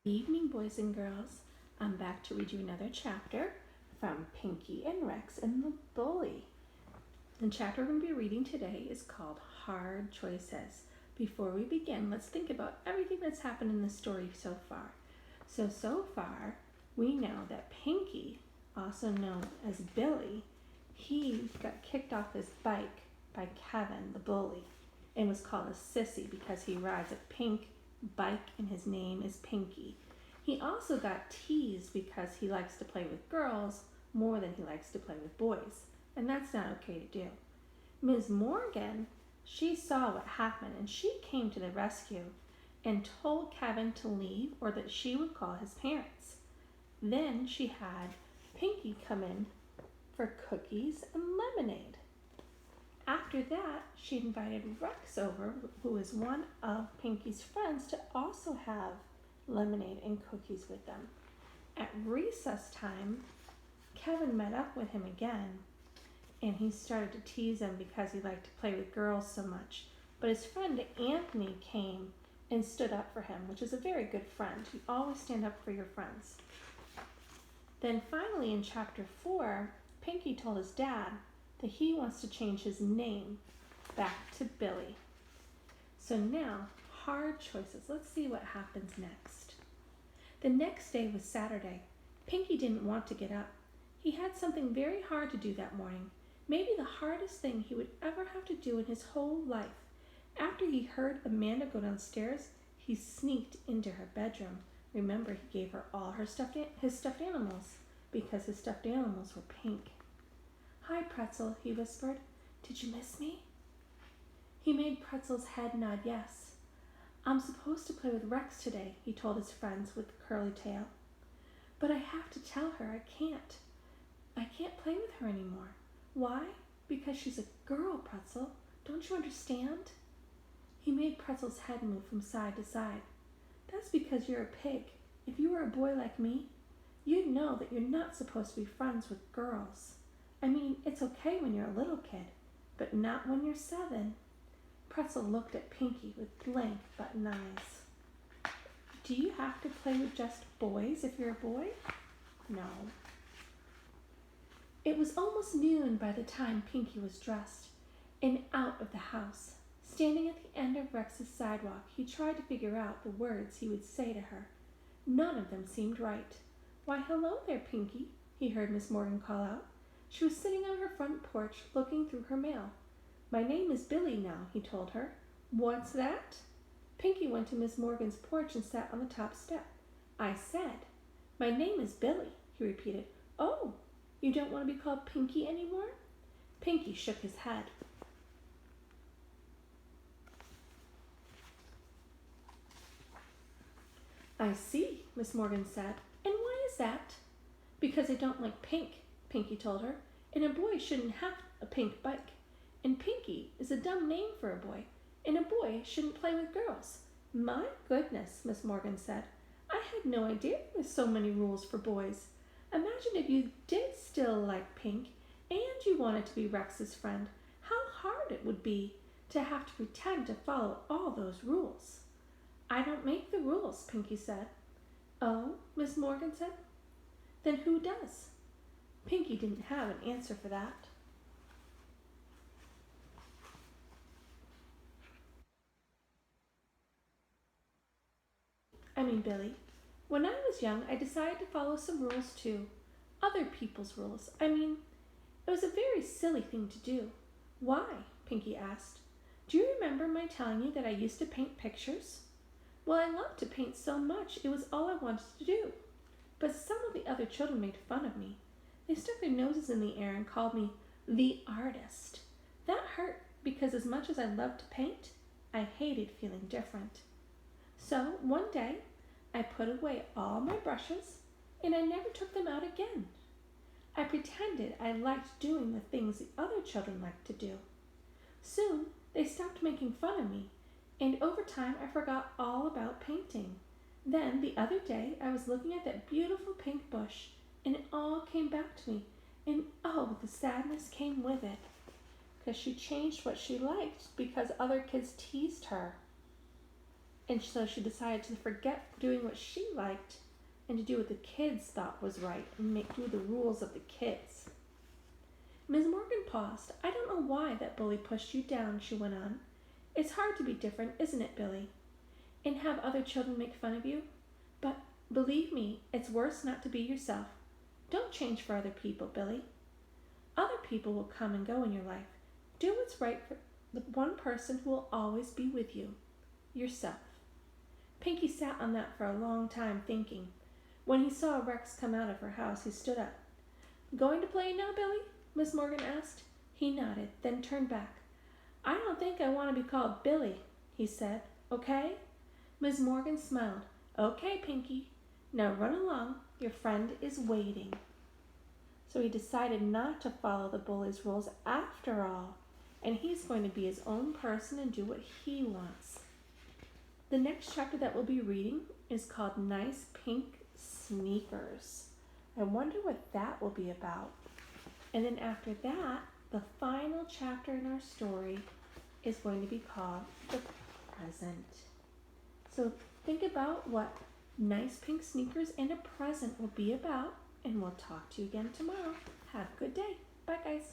Evening, boys and girls. I'm back to read you another chapter from Pinky and Rex and the Bully. The chapter we're going to be reading today is called Hard Choices. Before we begin, let's think about everything that's happened in the story so far. So far, we know that Pinky, also known as Billy, he got kicked off his bike by Kevin, the bully, and was called a sissy because he rides a pink bike and his name is Pinky. He also got teased because he likes to play with girls more than he likes to play with boys, and that's not okay to do. Ms. Morgan, she saw what happened and she came to the rescue and told Kevin to leave or that she would call his parents. Then she had Pinky come in for cookies and lemonade. After that, she invited Rex over, who is one of Pinky's friends, to also have lemonade and cookies with them. At recess time, Kevin met up with him again, and he started to tease him because he liked to play with girls so much. But his friend Anthony came and stood up for him, which is a very good friend. You always stand up for your friends. Then finally in chapter 4, Pinky told his dad that he wants to change his name back to Billy. So now, hard choices. Let's see what happens next. The next day was Saturday. Pinky didn't want to get up. He had something very hard to do that morning, maybe the hardest thing he would ever have to do in his whole life. After he heard Amanda go downstairs, he sneaked into her bedroom. Remember, he gave her all his stuffed animals because his stuffed animals were pink. "Hi, Pretzel," he whispered. "Did you miss me?" He made Pretzel's head nod yes. "I'm supposed to play with Rex today," he told his friends with the curly tail. "But I have to tell her I can't. I can't play with her anymore." "Why?" "Because she's a girl, Pretzel. Don't you understand?" He made Pretzel's head move from side to side. "That's because you're a pig. If you were a boy like me, you'd know that you're not supposed to be friends with girls. I mean, it's okay when you're a little kid, but not when you're 7. Pretzel looked at Pinky with blank button eyes. "Do you have to play with just boys if you're a boy?" "No." It was almost noon by the time Pinky was dressed and out of the house. Standing at the end of Rex's sidewalk, he tried to figure out the words he would say to her. None of them seemed right. "Why, hello there, Pinky," he heard Miss Morgan call out. She was sitting on her front porch looking through her mail. "My name is Billy now," he told her. "What's that?" Pinky went to Miss Morgan's porch and sat on the top step. "I said, 'My name is Billy,'" he repeated. "Oh, you don't want to be called Pinky anymore?" Pinky shook his head. "I see," Miss Morgan said. "And why is that?" "Because I don't like pink," Pinky told her. "And a boy shouldn't have a pink bike. And Pinky is a dumb name for a boy. And a boy shouldn't play with girls." "My goodness," Miss Morgan said. "I had no idea there were so many rules for boys. Imagine if you did still like pink and you wanted to be Rex's friend. How hard it would be to have to pretend to follow all those rules." "I don't make the rules," Pinky said. "Oh," Miss Morgan said. "Then who does?" Pinky didn't have an answer for that. Billy. "When I was young, I decided to follow some rules too. Other people's rules. It was a very silly thing to do." "Why?" Pinky asked. "Do you remember my telling you that I used to paint pictures?" "Well, I loved to paint so much it was all I wanted to do. But some of the other children made fun of me. They stuck their noses in the air and called me the artist. That hurt because as much as I loved to paint, I hated feeling different. So one day I put away all my brushes and I never took them out again. I pretended I liked doing the things the other children liked to do. Soon they stopped making fun of me, and over time I forgot all about painting. Then the other day I was looking at that beautiful pink bush, and it all came back to me, and oh, the sadness came with it, because she changed what she liked because other kids teased her." And so she decided to forget doing what she liked and to do what the kids thought was right and do the rules of the kids. Ms. Morgan paused. I don't know why that bully pushed you down, she went on. It's hard to be different, isn't it, Billy? And have other children make fun of you? But believe me, it's worse not to be yourself. Don't change for other people, Billy. Other people will come and go in your life. Do what's right for the one person who will always be with you, yourself. Pinky sat on that for a long time thinking. When he saw Rex come out of her house, he stood up. Going to play now, Billy? Miss Morgan asked. He nodded, then turned back. I don't think I want to be called Billy, he said. Okay? Miss Morgan smiled. Okay, Pinky. Now run along. Your friend is waiting. So he decided not to follow the bully's rules after all, and he's going to be his own person and do what he wants. The next chapter that we'll be reading is called Nice Pink Sneakers. I wonder what that will be about. And then after that, the final chapter in our story is going to be called The Present. So think about what Nice Pink Sneakers and a Present will be about, and we'll talk to you again tomorrow. Have a good day. Bye, guys.